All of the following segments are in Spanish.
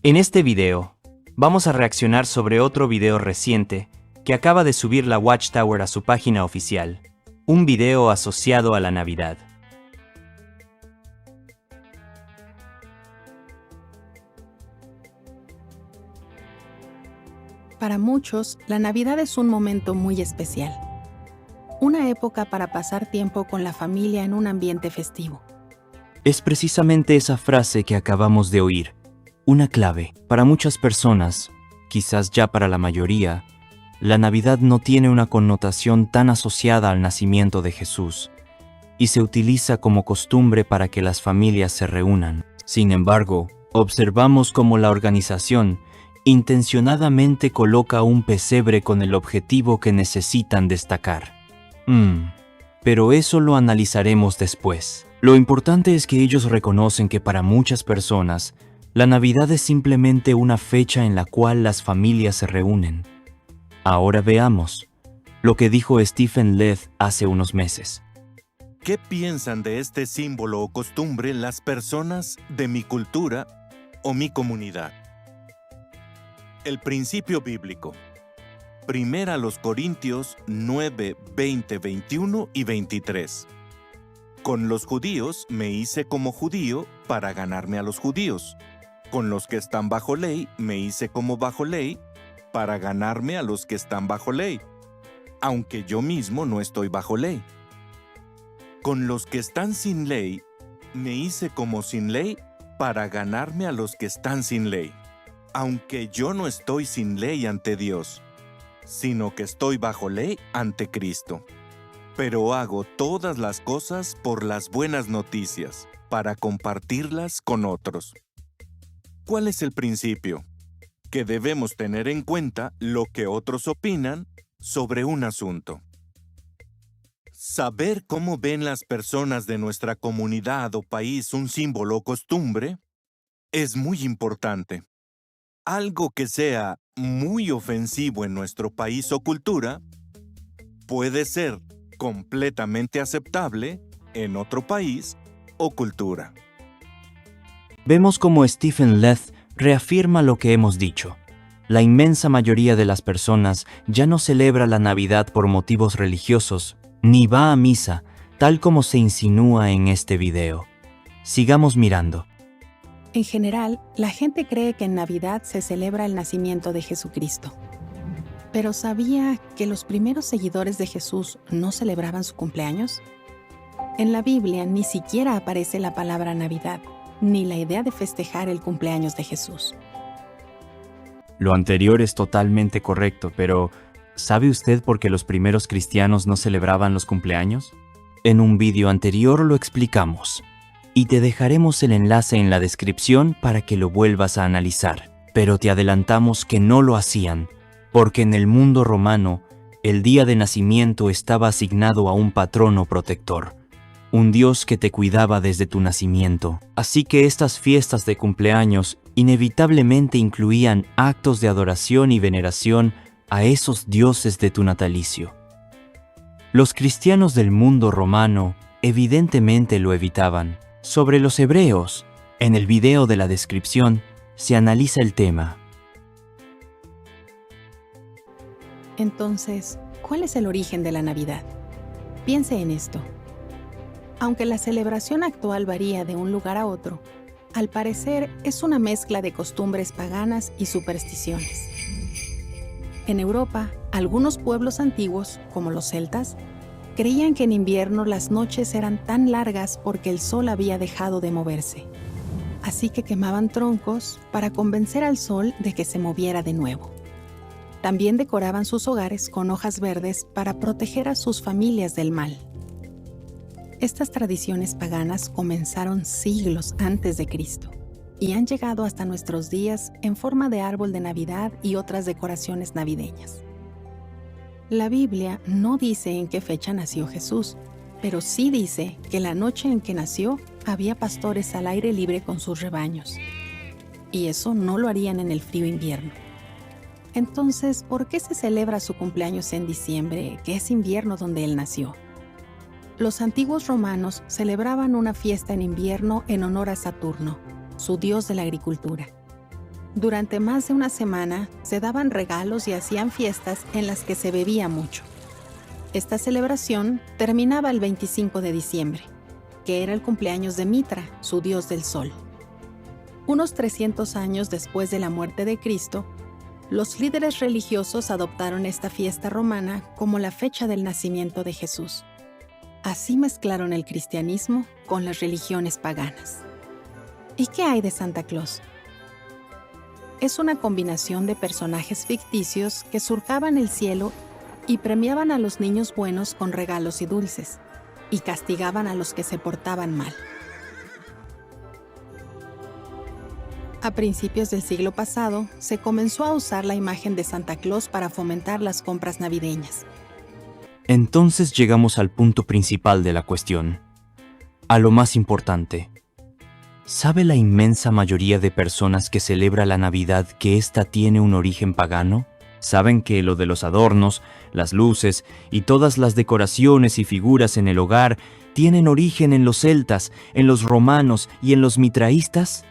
En este video, vamos a reaccionar sobre otro video reciente que acaba de subir la Watchtower a su página oficial, un video asociado a la Navidad. Para muchos, la Navidad es un momento muy especial. Una época para pasar tiempo con la familia en un ambiente festivo. Es precisamente esa frase que acabamos de oír, una clave. Para muchas personas, quizás ya para la mayoría, la Navidad no tiene una connotación tan asociada al nacimiento de Jesús y se utiliza como costumbre para que las familias se reúnan. Sin embargo, observamos cómo la organización intencionadamente coloca un pesebre con el objetivo que necesitan destacar. Pero eso lo analizaremos después. Lo importante es que ellos reconocen que para muchas personas, la Navidad es simplemente una fecha en la cual las familias se reúnen. Ahora veamos lo que dijo Stephen Leth hace unos meses. ¿Qué piensan de este símbolo o costumbre las personas de mi cultura o mi comunidad? El principio bíblico. Primera a los Corintios 9, 20, 21 y 23. Con los judíos me hice como judío para ganarme a los judíos. Con los que están bajo ley me hice como bajo ley para ganarme a los que están bajo ley, aunque yo mismo no estoy bajo ley. Con los que están sin ley me hice como sin ley para ganarme a los que están sin ley, aunque yo no estoy sin ley ante Dios, sino que estoy bajo ley ante Cristo. Pero hago todas las cosas por las buenas noticias, para compartirlas con otros. ¿Cuál es el principio? Que debemos tener en cuenta lo que otros opinan sobre un asunto. Saber cómo ven las personas de nuestra comunidad o país un símbolo o costumbre es muy importante. Algo que sea muy ofensivo en nuestro país o cultura puede ser completamente aceptable en otro país o cultura. Vemos cómo Stephen Leth reafirma lo que hemos dicho. La inmensa mayoría de las personas ya no celebra la Navidad por motivos religiosos, ni va a misa, tal como se insinúa en este video. Sigamos mirando. En general, la gente cree que en Navidad se celebra el nacimiento de Jesucristo. ¿Pero sabía que los primeros seguidores de Jesús no celebraban su cumpleaños? En la Biblia ni siquiera aparece la palabra Navidad, ni la idea de festejar el cumpleaños de Jesús. Lo anterior es totalmente correcto, pero ¿sabe usted por qué los primeros cristianos no celebraban los cumpleaños? En un vídeo anterior lo explicamos, y te dejaremos el enlace en la descripción para que lo vuelvas a analizar. Pero te adelantamos que no lo hacían, porque en el mundo romano, el día de nacimiento estaba asignado a un patrono protector, un dios que te cuidaba desde tu nacimiento. Así que estas fiestas de cumpleaños inevitablemente incluían actos de adoración y veneración a esos dioses de tu natalicio. Los cristianos del mundo romano evidentemente lo evitaban. Sobre los hebreos, en el video de la descripción, se analiza el tema. Entonces, ¿cuál es el origen de la Navidad? Piense en esto. Aunque la celebración actual varía de un lugar a otro, al parecer es una mezcla de costumbres paganas y supersticiones. En Europa, algunos pueblos antiguos, como los celtas, creían que en invierno las noches eran tan largas porque el sol había dejado de moverse. Así que quemaban troncos para convencer al sol de que se moviera de nuevo. También decoraban sus hogares con hojas verdes para proteger a sus familias del mal. Estas tradiciones paganas comenzaron siglos antes de Cristo y han llegado hasta nuestros días en forma de árbol de Navidad y otras decoraciones navideñas. La Biblia no dice en qué fecha nació Jesús, pero sí dice que la noche en que nació había pastores al aire libre con sus rebaños. Y eso no lo harían en el frío invierno. Entonces, ¿por qué se celebra su cumpleaños en diciembre, que es invierno donde él nació? Los antiguos romanos celebraban una fiesta en invierno en honor a Saturno, su dios de la agricultura. Durante más de una semana se daban regalos y hacían fiestas en las que se bebía mucho. Esta celebración terminaba el 25 de diciembre, que era el cumpleaños de Mitra, su dios del sol. Unos 300 años después de la muerte de Cristo, los líderes religiosos adoptaron esta fiesta romana como la fecha del nacimiento de Jesús. Así mezclaron el cristianismo con las religiones paganas. ¿Y qué hay de Santa Claus? Es una combinación de personajes ficticios que surcaban el cielo y premiaban a los niños buenos con regalos y dulces, y castigaban a los que se portaban mal. A principios del siglo pasado, se comenzó a usar la imagen de Santa Claus para fomentar las compras navideñas. Entonces llegamos al punto principal de la cuestión, a lo más importante. ¿Sabe la inmensa mayoría de personas que celebra la Navidad que ésta tiene un origen pagano? ¿Saben que lo de los adornos, las luces y todas las decoraciones y figuras en el hogar tienen origen en los celtas, en los romanos y en los mitraístas?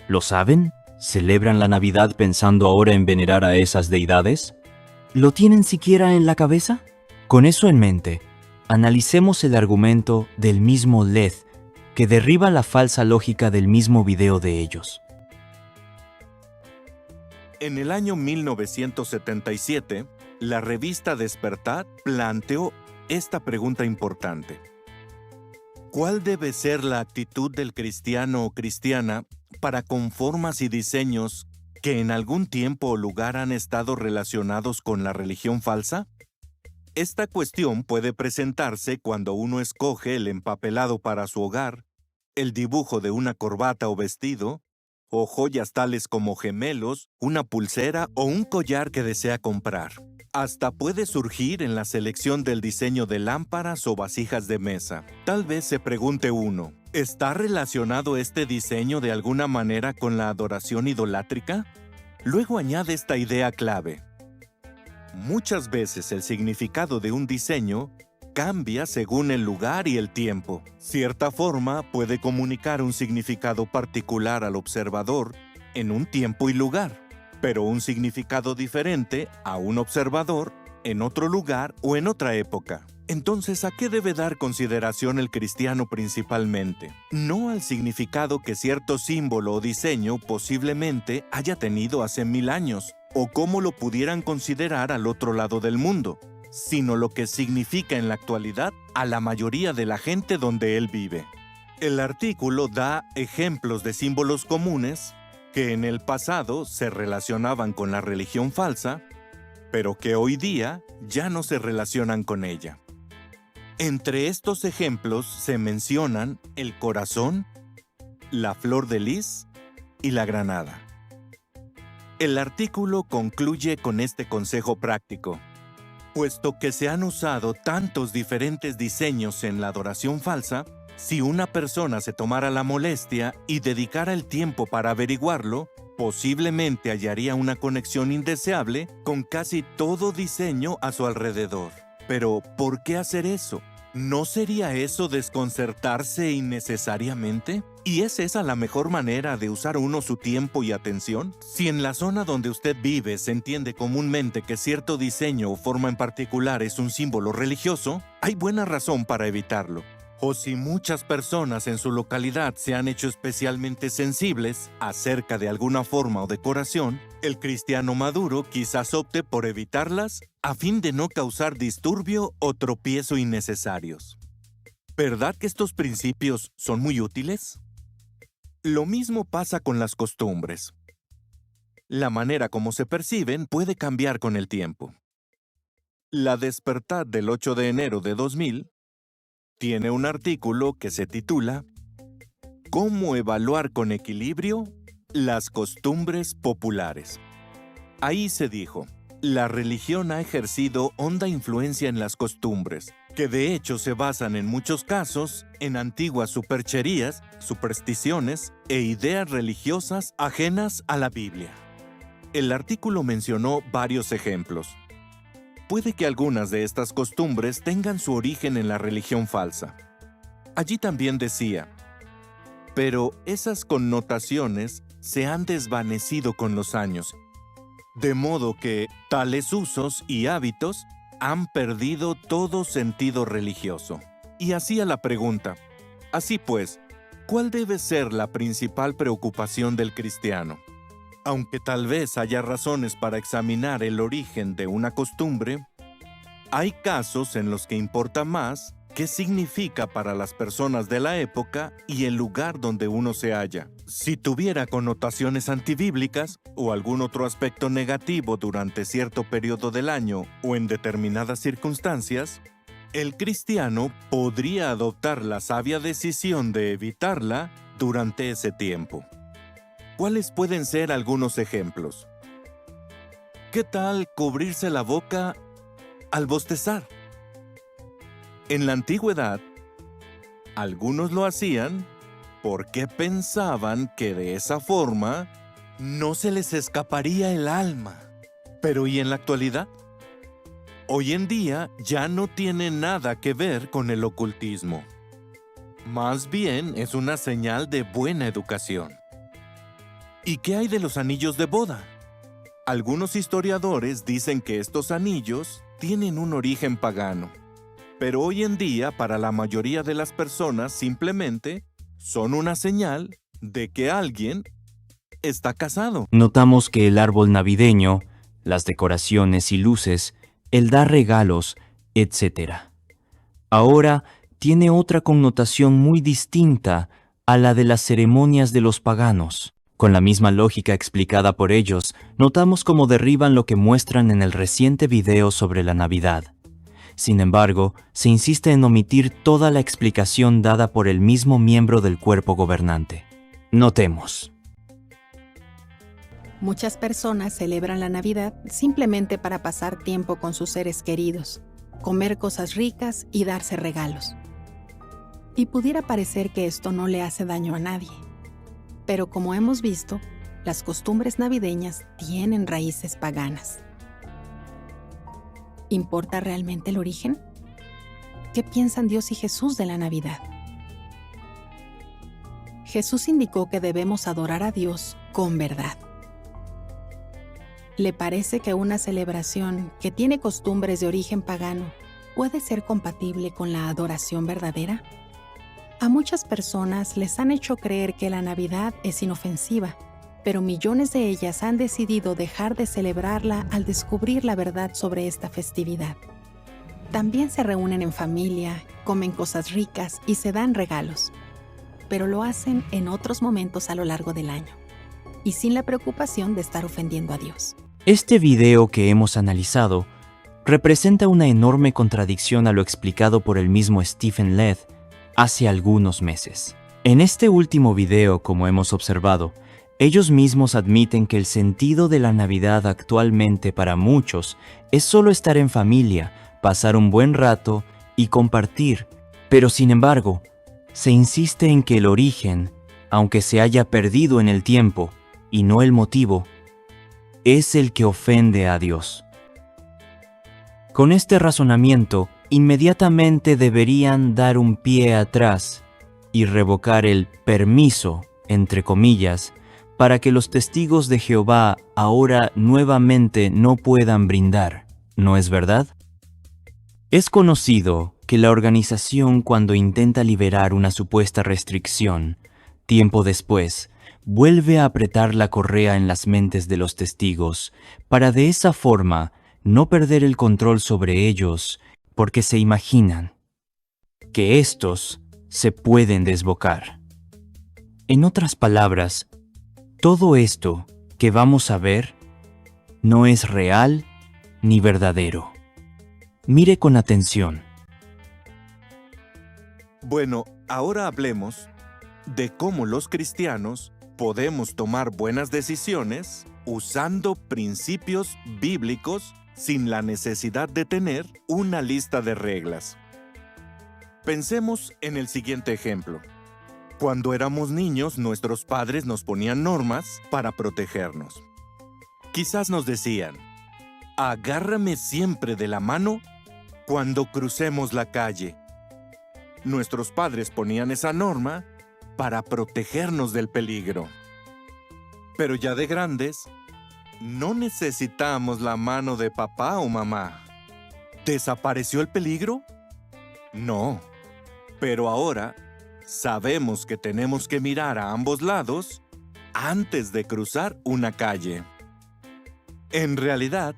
¿Lo saben? ¿Celebran la Navidad pensando ahora en venerar a esas deidades? ¿Lo tienen siquiera en la cabeza? Con eso en mente, analicemos el argumento del mismo LED que derriba la falsa lógica del mismo video de ellos. En el año 1977, la revista Despertar planteó esta pregunta importante. ¿Cuál debe ser la actitud del cristiano o cristiana para con formas y diseños que en algún tiempo o lugar han estado relacionados con la religión falsa? Esta cuestión puede presentarse cuando uno escoge el empapelado para su hogar, el dibujo de una corbata o vestido, o joyas tales como gemelos, una pulsera o un collar que desea comprar. Hasta puede surgir en la selección del diseño de lámparas o vasijas de mesa. Tal vez se pregunte uno, ¿está relacionado este diseño de alguna manera con la adoración idolátrica? Luego añade esta idea clave. Muchas veces el significado de un diseño cambia según el lugar y el tiempo. Cierta forma puede comunicar un significado particular al observador en un tiempo y lugar, pero un significado diferente a un observador en otro lugar o en otra época. Entonces, ¿a qué debe dar consideración el cristiano principalmente? No al significado que cierto símbolo o diseño posiblemente haya tenido hace 1000 años, o cómo lo pudieran considerar al otro lado del mundo, sino lo que significa en la actualidad a la mayoría de la gente donde él vive. El artículo da ejemplos de símbolos comunes que en el pasado se relacionaban con la religión falsa, pero que hoy día ya no se relacionan con ella. Entre estos ejemplos se mencionan el corazón, la flor de lis y la granada. El artículo concluye con este consejo práctico. Puesto que se han usado tantos diferentes diseños en la adoración falsa, si una persona se tomara la molestia y dedicara el tiempo para averiguarlo, posiblemente hallaría una conexión indeseable con casi todo diseño a su alrededor. Pero, ¿por qué hacer eso? ¿No sería eso desconcertarse innecesariamente? ¿Y es esa la mejor manera de usar uno su tiempo y atención? Si en la zona donde usted vive se entiende comúnmente que cierto diseño o forma en particular es un símbolo religioso, hay buena razón para evitarlo. O si muchas personas en su localidad se han hecho especialmente sensibles acerca de alguna forma o decoración, el cristiano maduro quizás opte por evitarlas a fin de no causar disturbio o tropiezo innecesarios. ¿Verdad que estos principios son muy útiles? Lo mismo pasa con las costumbres. La manera como se perciben puede cambiar con el tiempo. La Despertar del 8 de enero de 2000 tiene un artículo que se titula ¿Cómo evaluar con equilibrio las costumbres populares? Ahí se dijo, la religión ha ejercido honda influencia en las costumbres, que de hecho se basan en muchos casos en antiguas supercherías, supersticiones e ideas religiosas ajenas a la Biblia. El artículo mencionó varios ejemplos. Puede que algunas de estas costumbres tengan su origen en la religión falsa. Allí también decía, pero esas connotaciones se han desvanecido con los años, de modo que tales usos y hábitos han perdido todo sentido religioso. Y hacía la pregunta: así pues, ¿cuál debe ser la principal preocupación del cristiano? Aunque tal vez haya razones para examinar el origen de una costumbre, hay casos en los que importa más qué significa para las personas de la época y el lugar donde uno se halla. Si tuviera connotaciones antibíblicas o algún otro aspecto negativo durante cierto periodo del año o en determinadas circunstancias, el cristiano podría adoptar la sabia decisión de evitarla durante ese tiempo. ¿Cuáles pueden ser algunos ejemplos? ¿Qué tal cubrirse la boca al bostezar? En la antigüedad, algunos lo hacían porque pensaban que de esa forma no se les escaparía el alma. Pero ¿y en la actualidad? Hoy en día ya no tiene nada que ver con el ocultismo. Más bien es una señal de buena educación. ¿Y qué hay de los anillos de boda? Algunos historiadores dicen que estos anillos tienen un origen pagano, pero hoy en día para la mayoría de las personas simplemente son una señal de que alguien está casado. Notamos que el árbol navideño, las decoraciones y luces, el dar regalos, etc., ahora tiene otra connotación muy distinta a la de las ceremonias de los paganos. Con la misma lógica explicada por ellos, notamos cómo derriban lo que muestran en el reciente video sobre la Navidad. Sin embargo, se insiste en omitir toda la explicación dada por el mismo miembro del cuerpo gobernante. Notemos. Muchas personas celebran la Navidad simplemente para pasar tiempo con sus seres queridos, comer cosas ricas y darse regalos. Y pudiera parecer que esto no le hace daño a nadie. Pero como hemos visto, las costumbres navideñas tienen raíces paganas. ¿Importa realmente el origen? ¿Qué piensan Dios y Jesús de la Navidad? Jesús indicó que debemos adorar a Dios con verdad. ¿Le parece que una celebración que tiene costumbres de origen pagano puede ser compatible con la adoración verdadera? A muchas personas les han hecho creer que la Navidad es inofensiva, pero millones de ellas han decidido dejar de celebrarla al descubrir la verdad sobre esta festividad. También se reúnen en familia, comen cosas ricas y se dan regalos, pero lo hacen en otros momentos a lo largo del año, y sin la preocupación de estar ofendiendo a Dios. Este video que hemos analizado representa una enorme contradicción a lo explicado por el mismo Stephen Leth hace algunos meses. En este último video, como hemos observado, ellos mismos admiten que el sentido de la Navidad actualmente para muchos es solo estar en familia, pasar un buen rato y compartir, pero sin embargo, se insiste en que el origen, aunque se haya perdido en el tiempo y no el motivo, es el que ofende a Dios. Con este razonamiento, inmediatamente deberían dar un pie atrás y revocar el permiso, entre comillas, para que los testigos de Jehová ahora nuevamente no puedan brindar, ¿no es verdad? Es conocido que la organización, cuando intenta liberar una supuesta restricción, tiempo después, vuelve a apretar la correa en las mentes de los testigos para de esa forma no perder el control sobre ellos, porque se imaginan que éstos se pueden desbocar. En otras palabras, todo esto que vamos a ver no es real ni verdadero. Mire con atención. Bueno, ahora hablemos de cómo los cristianos podemos tomar buenas decisiones usando principios bíblicos sin la necesidad de tener una lista de reglas. Pensemos en el siguiente ejemplo. Cuando éramos niños, nuestros padres nos ponían normas para protegernos. Quizás nos decían: agárrame siempre de la mano cuando crucemos la calle. Nuestros padres ponían esa norma para protegernos del peligro. Pero ya de grandes, no necesitamos la mano de papá o mamá. ¿Desapareció el peligro? No. Pero ahora sabemos que tenemos que mirar a ambos lados antes de cruzar una calle. En realidad,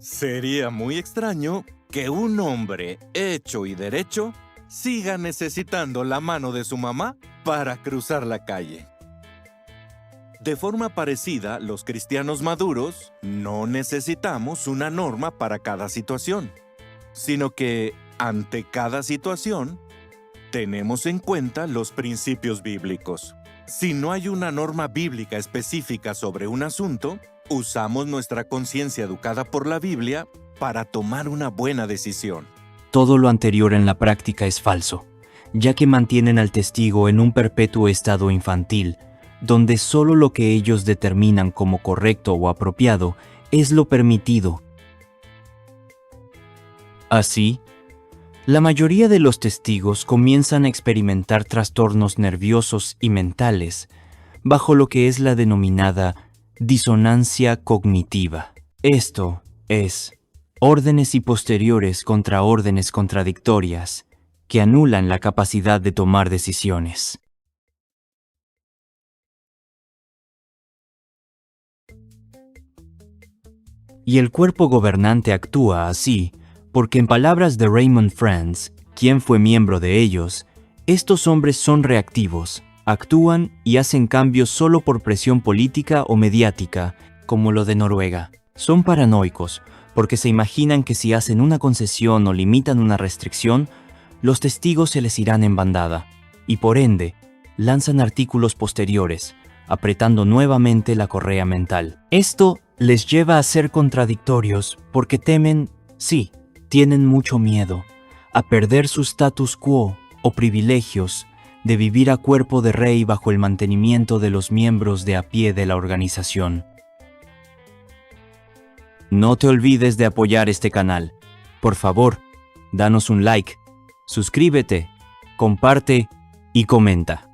sería muy extraño que un hombre hecho y derecho siga necesitando la mano de su mamá para cruzar la calle. De forma parecida, los cristianos maduros no necesitamos una norma para cada situación, sino que, ante cada situación, tenemos en cuenta los principios bíblicos. Si no hay una norma bíblica específica sobre un asunto, usamos nuestra conciencia educada por la Biblia para tomar una buena decisión. Todo lo anterior en la práctica es falso, ya que mantienen al testigo en un perpetuo estado infantil, donde solo lo que ellos determinan como correcto o apropiado es lo permitido. Así, la mayoría de los testigos comienzan a experimentar trastornos nerviosos y mentales bajo lo que es la denominada disonancia cognitiva. Esto es, órdenes y posteriores contra órdenes contradictorias que anulan la capacidad de tomar decisiones. Y el cuerpo gobernante actúa así porque, en palabras de Raymond Franz, quien fue miembro de ellos, estos hombres son reactivos, actúan y hacen cambios solo por presión política o mediática, como lo de Noruega. Son paranoicos porque se imaginan que si hacen una concesión o limitan una restricción, los testigos se les irán en bandada, y por ende, lanzan artículos posteriores, apretando nuevamente la correa mental. Esto les lleva a ser contradictorios porque temen, sí, tienen mucho miedo, a perder su status quo o privilegios de vivir a cuerpo de rey bajo el mantenimiento de los miembros de a pie de la organización. No te olvides de apoyar este canal. Por favor, danos un like, suscríbete, comparte y comenta.